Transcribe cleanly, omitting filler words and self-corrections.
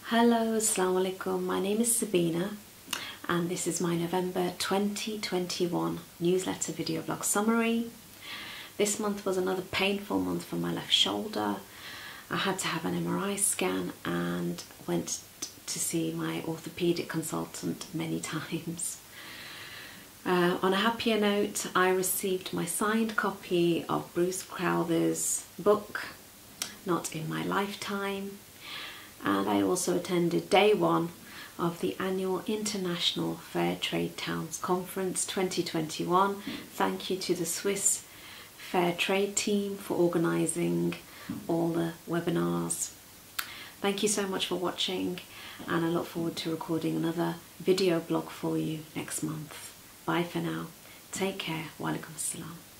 Hello, Assalamu alaikum. My name is Sabina and this is my November 2021 newsletter video blog summary. This month was another painful month for my left shoulder. I had to have an MRI scan and went to see my orthopaedic consultant many times. On a happier note, I received my signed copy of Bruce Crowther's book, Not in My Lifetime, and I also attended day one of the annual International Fair Trade Towns Conference 2021. Thank you to the Swiss Fair Trade team for organising all the webinars. Thank you so much for watching, and I look forward to recording another video blog for you next month. Bye for now. Take care. Wa alaikum assalam.